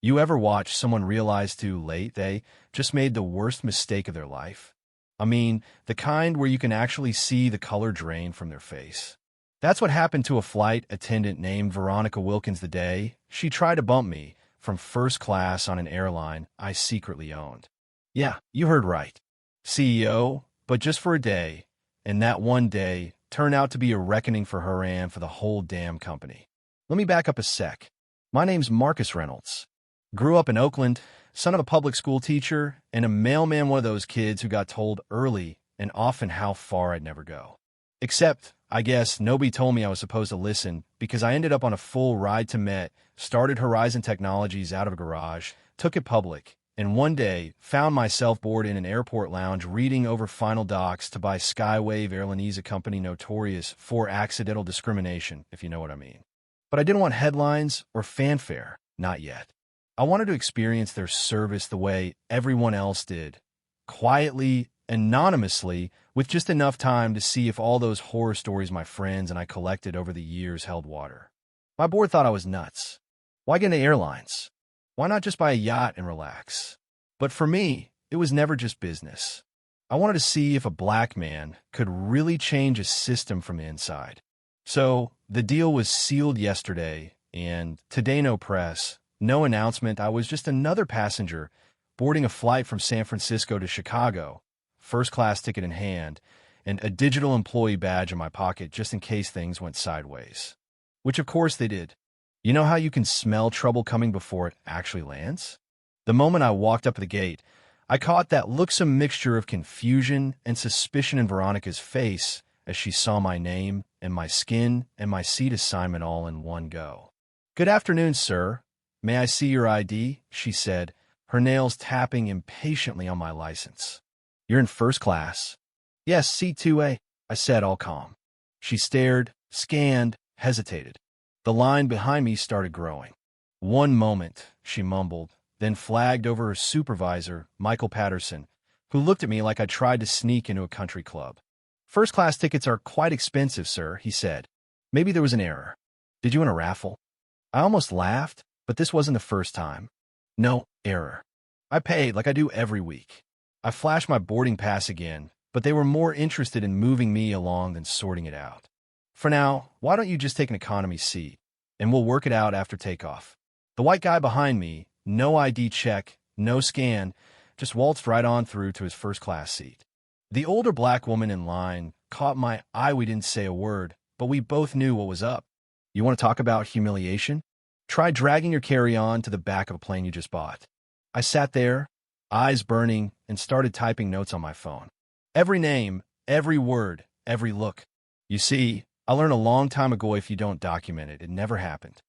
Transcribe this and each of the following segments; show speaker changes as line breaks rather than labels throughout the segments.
You ever watch someone realize too late they just made the worst mistake of their life? I mean, the kind where you can actually see the color drain from their face. That's what happened to a flight attendant named Veronica Wilkins the day she tried to bump me from first class on an airline I secretly owned. Yeah, you heard right. CEO, but just for a day, and that one day turned out to be a reckoning for her and for the whole damn company. Let me back up a sec. My name's Marcus Reynolds. Grew up in Oakland, son of a public school teacher, and a mailman, one of those kids who got told early and often how far I'd never go. Except, I guess, nobody told me I was supposed to listen because I ended up on a full ride to Met, started Horizon Technologies out of a garage, took it public, and one day found myself bored in an airport lounge reading over final docs to buy Skywave Airlines, a company notorious for accidental discrimination, if you know what I mean. But I didn't want headlines or fanfare, not yet. I wanted to experience their service the way everyone else did, quietly, anonymously, with just enough time to see if all those horror stories my friends and I collected over the years held water. My board thought I was nuts. Why get into airlines? Why not just buy a yacht and relax? But for me, it was never just business. I wanted to see if a black man could really change a system from the inside. So the deal was sealed yesterday, and today no press. No announcement. I was just another passenger boarding a flight from San Francisco to Chicago, first class ticket in hand, and a digital employee badge in my pocket just in case things went sideways. Which of course they did. You know how you can smell trouble coming before it actually lands? The moment I walked up the gate, I caught that looksome mixture of confusion and suspicion in Veronica's face as she saw my name and my skin and my seat assignment all in one go. "Good afternoon, sir. May I see your ID?" she said, her nails tapping impatiently on my license. "You're in first class." "Yes, C2A, I said, all calm. She stared, scanned, hesitated. The line behind me started growing. "One moment," she mumbled, then flagged over her supervisor, Michael Patterson, who looked at me like I tried to sneak into a country club. "First-class tickets are quite expensive, sir," he said. "Maybe there was an error. Did you win a raffle?" I almost laughed, but this wasn't the first time. "No error. I paid like I do every week." I flashed my boarding pass again, but they were more interested in moving me along than sorting it out. "For now, why don't you just take an economy seat, and we'll work it out after takeoff." The white guy behind me, no ID check, no scan, just waltzed right on through to his first-class seat. The older black woman in line caught my eye. We didn't say a word, but we both knew what was up. "You want to talk about humiliation? Try dragging your carry-on to the back of a plane you just bought." I sat there, eyes burning, and started typing notes on my phone. Every name, every word, every look. You see, I learned a long time ago if you don't document it, it never happened.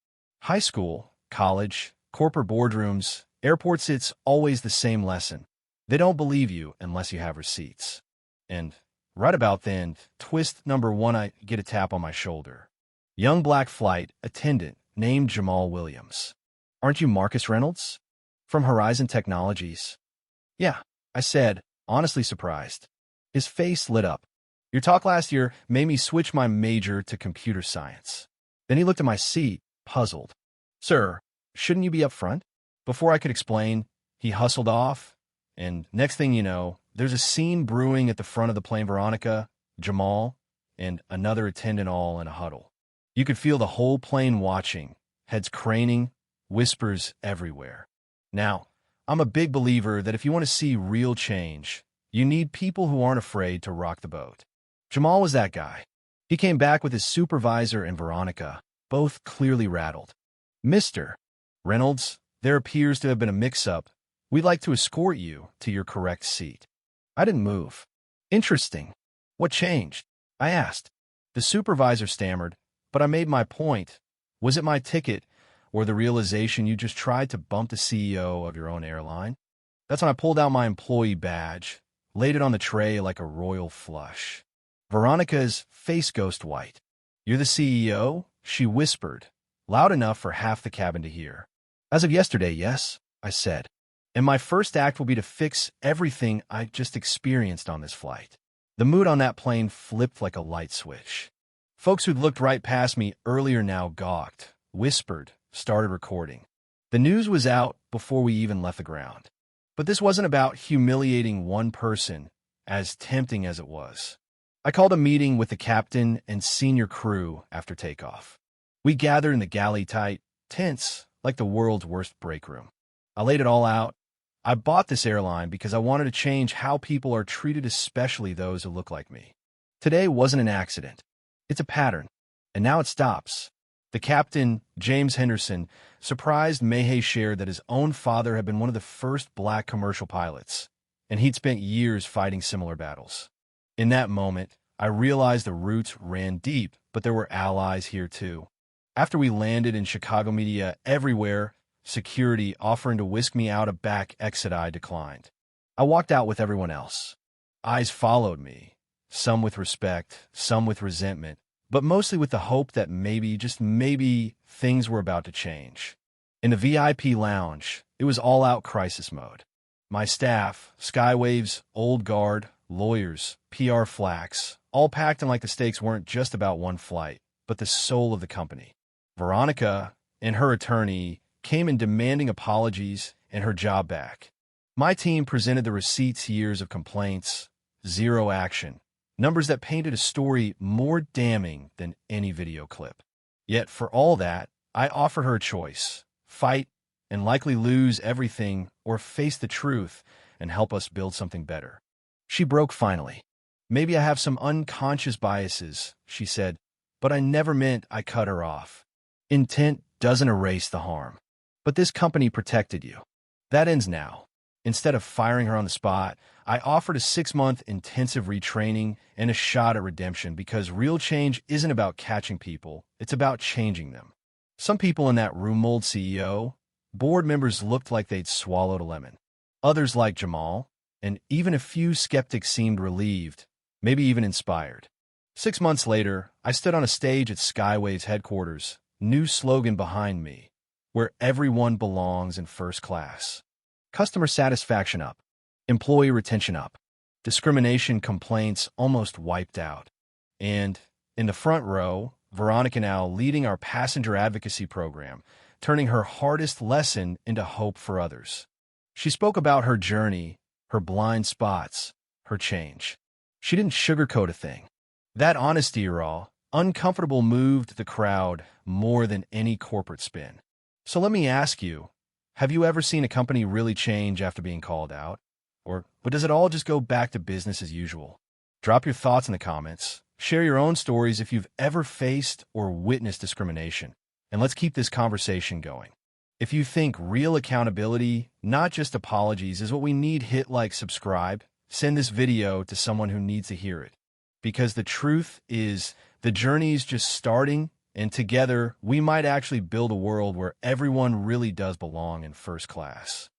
High school, college, corporate boardrooms, airports, it's always the same lesson. They don't believe you unless you have receipts. And right about then, twist number one, I get a tap on my shoulder. Young black flight attendant named Jamal Williams. "Aren't you Marcus Reynolds? From Horizon Technologies?" "Yeah," I said, honestly surprised. His face lit up. "Your talk last year made me switch my major to computer science." Then he looked at my seat, puzzled. "Sir, shouldn't you be up front?" Before I could explain, he hustled off, and next thing you know, there's a scene brewing at the front of the plane. Veronica, Jamal, and another attendant all in a huddle. You could feel the whole plane watching, heads craning, whispers everywhere. Now, I'm a big believer that if you want to see real change, you need people who aren't afraid to rock the boat. Jamal was that guy. He came back with his supervisor and Veronica, both clearly rattled. "Mr. Reynolds, there appears to have been a mix-up. We'd like to escort you to your correct seat." I didn't move. "Interesting. What changed?" I asked. The supervisor stammered, but I made my point. Was it my ticket, or the realization you just tried to bump the CEO of your own airline? That's when I pulled out my employee badge, laid it on the tray like a royal flush. Veronica's face ghost white. "You're the CEO?" she whispered, loud enough for half the cabin to hear. "As of yesterday, yes," I said. "And my first act will be to fix everything I just experienced on this flight." The mood on that plane flipped like a light switch. Folks who'd looked right past me earlier now gawked, whispered, started recording. The news was out before we even left the ground. But this wasn't about humiliating one person, as tempting as it was. I called a meeting with the captain and senior crew after takeoff. We gathered in the galley tight, tense, like the world's worst break room. I laid it all out. I bought this airline because I wanted to change how people are treated, especially those who look like me. Today wasn't an accident. It's a pattern. And now it stops. The captain, James Henderson, surprised Mayhay shared that his own father had been one of the first black commercial pilots, and he'd spent years fighting similar battles. In that moment, I realized the roots ran deep, but there were allies here too. After we landed in Chicago, media everywhere, security offering to whisk me out a back exit I declined. I walked out with everyone else. Eyes followed me, some with respect, some with resentment, but mostly with the hope that maybe, just maybe, things were about to change. In the VIP lounge, it was all-out crisis mode. My staff, Skywave's old guard, lawyers, PR flacks, all packed in like the stakes weren't just about one flight, but the soul of the company. Veronica and her attorney came in demanding apologies and her job back. My team presented the receipts, years of complaints, zero action. Numbers that painted a story more damning than any video clip. Yet for all that, I offered her a choice: fight and likely lose everything, or face the truth and help us build something better. She broke finally. Maybe I have some unconscious biases, she said, but I never meant I cut her off. Intent doesn't erase the harm. But this company protected you. That ends now. Instead of firing her on the spot, I offered a 6-month intensive retraining and a shot at redemption, because real change isn't about catching people, it's about changing them. Some people in that room, old CEO, board members, looked like they'd swallowed a lemon. Others, like Jamal, and even a few skeptics, seemed relieved, maybe even inspired. 6 months later, I stood on a stage at Skywave's headquarters, new slogan behind me: where everyone belongs in first class. Customer satisfaction up. Employee retention up. Discrimination complaints almost wiped out. And in the front row, Veronica now leading our passenger advocacy program, turning her hardest lesson into hope for others. She spoke about her journey, her blind spots, her change. She didn't sugarcoat a thing. That honesty, raw, uncomfortable, moved the crowd more than any corporate spin. So let me ask you, have you ever seen a company really change after being called out? Or does it all just go back to business as usual? Drop your thoughts in the comments. Share your own stories if you've ever faced or witnessed discrimination. And let's keep this conversation going. If you think real accountability, not just apologies, is what we need, hit like, subscribe, send this video to someone who needs to hear it. Because the truth is, the journey's just starting, and together we might actually build a world where everyone really does belong in first class.